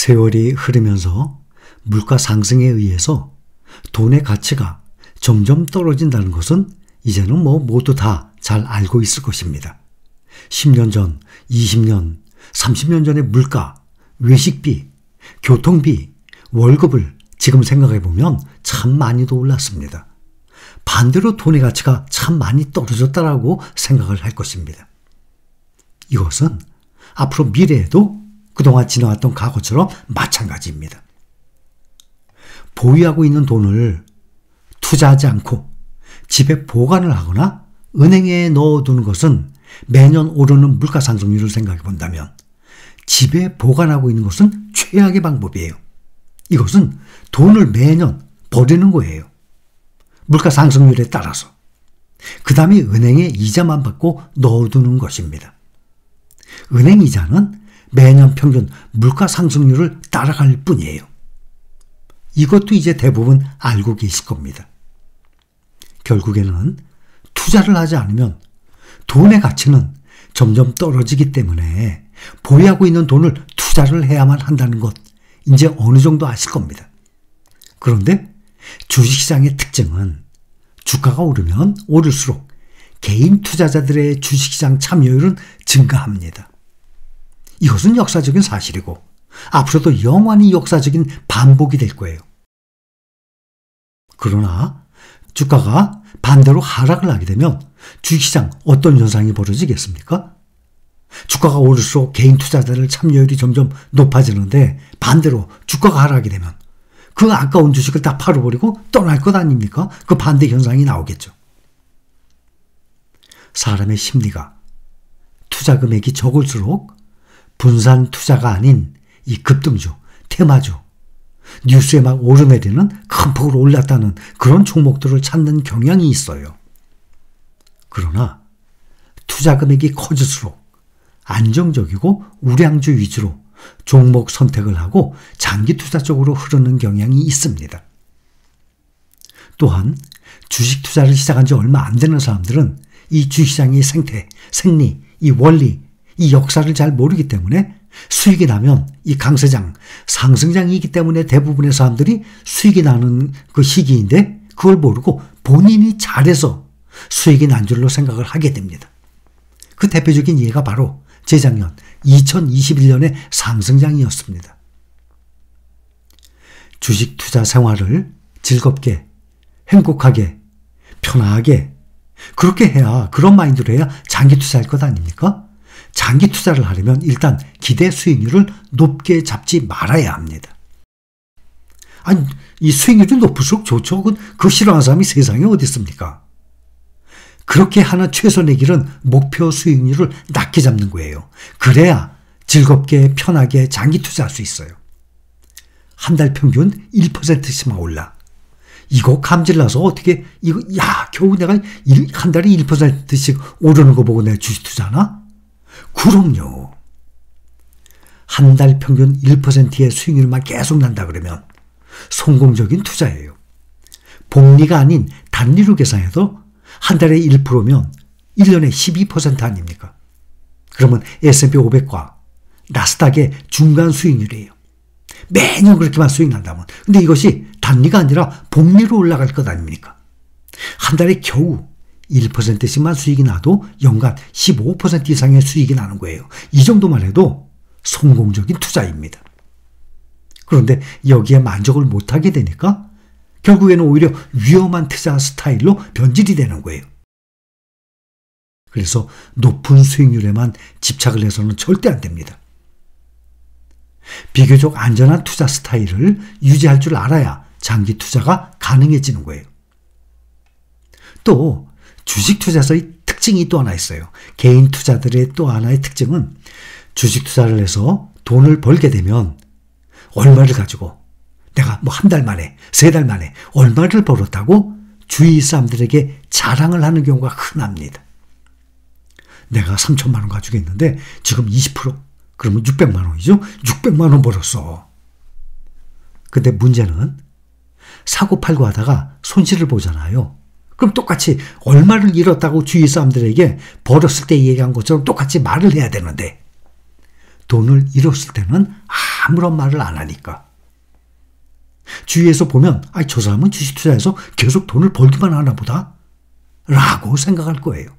세월이 흐르면서 물가 상승에 의해서 돈의 가치가 점점 떨어진다는 것은 이제는 모두 다 잘 알고 있을 것입니다. 10년 전, 20년, 30년 전의 물가, 외식비, 교통비, 월급을 지금 생각해보면 참 많이도 올랐습니다. 반대로 돈의 가치가 참 많이 떨어졌다라고 생각을 할 것입니다. 이것은 앞으로 미래에도 그동안 지나왔던 과거처럼 마찬가지입니다. 보유하고 있는 돈을 투자하지 않고 집에 보관을 하거나 은행에 넣어두는 것은 매년 오르는 물가 상승률을 생각해 본다면 집에 보관하고 있는 것은 최악의 방법이에요. 이것은 돈을 매년 버리는 거예요. 물가 상승률에 따라서. 그 다음에 은행에 이자만 받고 넣어두는 것입니다. 은행 이자는 매년 평균 물가 상승률을 따라갈 뿐이에요. 이것도 이제 대부분 알고 계실 겁니다. 결국에는 투자를 하지 않으면 돈의 가치는 점점 떨어지기 때문에 보유하고 있는 돈을 투자를 해야만 한다는 것 이제 어느 정도 아실 겁니다. 그런데 주식시장의 특징은 주가가 오르면 오를수록 개인 투자자들의 주식시장 참여율은 증가합니다. 이것은 역사적인 사실이고 앞으로도 영원히 역사적인 반복이 될 거예요. 그러나 주가가 반대로 하락을 하게 되면 주식시장 어떤 현상이 벌어지겠습니까? 주가가 오를수록 개인 투자자들 참여율이 점점 높아지는데 반대로 주가가 하락하게 되면 그 아까운 주식을 다 팔아버리고 떠날 것 아닙니까? 그 반대 현상이 나오겠죠. 사람의 심리가 투자 금액이 적을수록 분산 투자가 아닌 이 급등주, 테마주, 뉴스에 막 오르내리는 큰 폭으로 올랐다는 그런 종목들을 찾는 경향이 있어요. 그러나 투자 금액이 커질수록 안정적이고 우량주 위주로 종목 선택을 하고 장기 투자 쪽으로 흐르는 경향이 있습니다. 또한 주식 투자를 시작한 지 얼마 안 되는 사람들은 이 주식시장의 생태, 생리, 이 원리, 이 역사를 잘 모르기 때문에 수익이 나면 이 강세장, 상승장이기 때문에 대부분의 사람들이 수익이 나는 그 시기인데 그걸 모르고 본인이 잘해서 수익이 난 줄로 생각을 하게 됩니다. 그 대표적인 예가 바로 재작년 2021년의 상승장이었습니다. 주식 투자 생활을 즐겁게, 행복하게, 편하게 그렇게 해야, 그런 마인드로 해야 장기 투자할 것 아닙니까? 장기 투자를 하려면 일단 기대 수익률을 높게 잡지 말아야 합니다. 아니, 이 수익률이 높을수록 좋죠. 그 싫어하는 사람이 세상에 어디 있습니까? 그렇게 하는 최선의 길은 목표 수익률을 낮게 잡는 거예요. 그래야 즐겁게 편하게 장기 투자할 수 있어요. 한 달 평균 1%씩만 올라. 이거 감질나서 어떻게 겨우 내가 한 달에 1%씩 오르는 거 보고 내가 주식 투자하나? 그럼요. 한 달 평균 1%의 수익률만 계속 난다 그러면 성공적인 투자예요. 복리가 아닌 단리로 계산해도 한 달에 1%면 1년에 12% 아닙니까? 그러면 S&P 500과 나스닥의 중간 수익률이에요. 매년 그렇게만 수익 난다면. 근데 이것이 단리가 아니라 복리로 올라갈 것 아닙니까? 한 달에 겨우 1%씩만 수익이 나도 연간 15% 이상의 수익이 나는 거예요. 이 정도만 해도 성공적인 투자입니다. 그런데 여기에 만족을 못하게 되니까 결국에는 오히려 위험한 투자 스타일로 변질이 되는 거예요. 그래서 높은 수익률에만 집착을 해서는 절대 안 됩니다. 비교적 안전한 투자 스타일을 유지할 줄 알아야 장기 투자가 가능해지는 거예요. 또 주식 투자에서의 특징이 또 하나 있어요. 개인 투자들의 또 하나의 특징은 주식 투자를 해서 돈을 벌게 되면 얼마를 가지고 내가 한 달 만에, 3달 만에 얼마를 벌었다고 주위 사람들에게 자랑을 하는 경우가 흔합니다. 내가 3천만 원 가지고 있는데 지금 20%, 그러면 600만 원이죠? 600만 원 벌었어. 근데 문제는 사고 팔고 하다가 손실을 보잖아요. 그럼 똑같이 얼마를 잃었다고 주위 사람들에게 벌었을 때 얘기한 것처럼 똑같이 말을 해야 되는데 돈을 잃었을 때는 아무런 말을 안 하니까. 주위에서 보면 저 사람은 주식 투자해서 계속 돈을 벌기만 하나 보다 라고 생각할 거예요.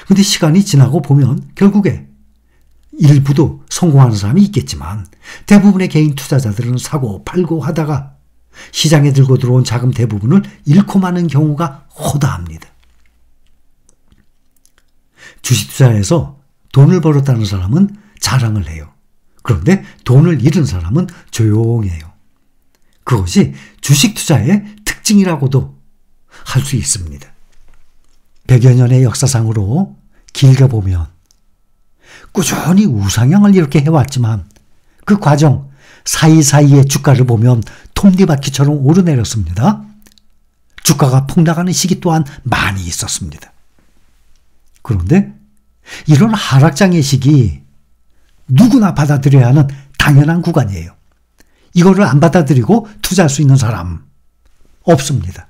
근데 시간이 지나고 보면 결국에 일부도 성공하는 사람이 있겠지만 대부분의 개인 투자자들은 사고 팔고 하다가 시장에 들고 들어온 자금 대부분을 잃고 마는 경우가 허다합니다. 주식 투자에서 돈을 벌었다는 사람은 자랑을 해요. 그런데 돈을 잃은 사람은 조용해요. 그것이 주식 투자의 특징이라고도 할 수 있습니다. 100여 년의 역사상으로 길게 보면 꾸준히 우상향을 이렇게 해왔지만 그 과정 사이사이의 주가를 보면 톱니바퀴처럼 오르내렸습니다. 주가가 폭락하는 시기 또한 많이 있었습니다. 그런데 이런 하락장의 시기 누구나 받아들여야 하는 당연한 구간이에요. 이거를 안 받아들이고 투자할 수 있는 사람 없습니다.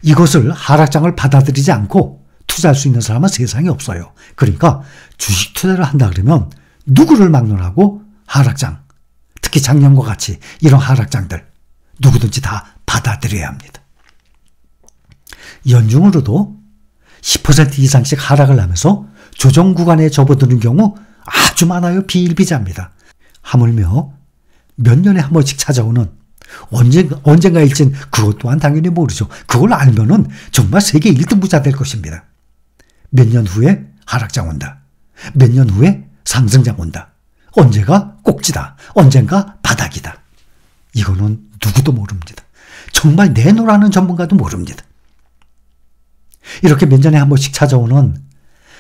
이것을 하락장을 받아들이지 않고 투자할 수 있는 사람은 세상에 없어요. 그러니까 주식 투자를 한다 그러면 누구를 막론하고 하락장, 특히 작년과 같이 이런 하락장들 누구든지 다 받아들여야 합니다. 연중으로도 10% 이상씩 하락을 하면서 조정 구간에 접어드는 경우 아주 많아요. 비일비재합니다. 하물며 몇 년에 한 번씩 찾아오는 언젠가일진 그것 또한 당연히 모르죠. 그걸 알면은 정말 세계 1등 부자 될 것입니다. 몇 년 후에 하락장 온다. 몇 년 후에 상승장 온다. 언제가 꼭지다. 언젠가 바닥이다. 이거는 누구도 모릅니다. 정말 내놓으라는 전문가도 모릅니다. 이렇게 몇 년에 한 번씩 찾아오는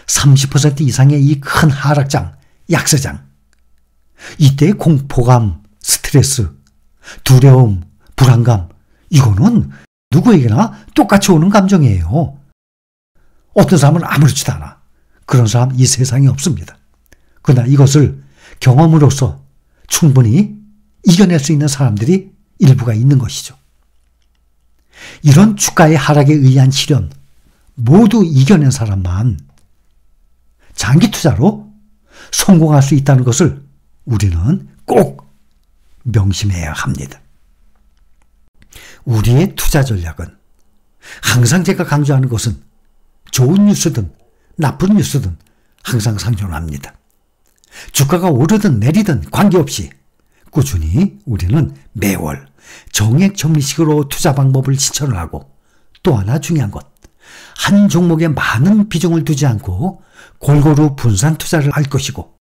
30% 이상의 이 큰 하락장, 약세장. 이때의 공포감, 스트레스, 두려움, 불안감, 이거는 누구에게나 똑같이 오는 감정이에요. 어떤 사람은 아무렇지도 않아. 그런 사람 이 세상에 없습니다. 그러나 이것을 경험으로써 충분히 이겨낼 수 있는 사람들이 일부가 있는 것이죠. 이런 주가의 하락에 의한 시련 모두 이겨낸 사람만 장기 투자로 성공할 수 있다는 것을 우리는 꼭 명심해야 합니다. 우리의 투자 전략은 항상 제가 강조하는 것은 좋은 뉴스든 나쁜 뉴스든 항상 상존합니다. 주가가 오르든 내리든 관계없이 꾸준히 우리는 매월 정액 정리식으로 투자 방법을 실천을 하고 또 하나 중요한 것, 한 종목에 많은 비중을 두지 않고 골고루 분산 투자를 할 것이고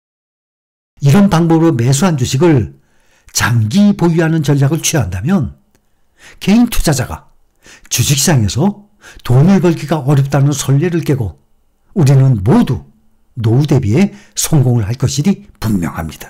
이런 방법으로 매수한 주식을 장기 보유하는 전략을 취한다면 개인 투자자가 주식시장에서 돈을 벌기가 어렵다는 선례를 깨고 우리는 모두 노후 대비에 성공을 할 것이니 분명합니다.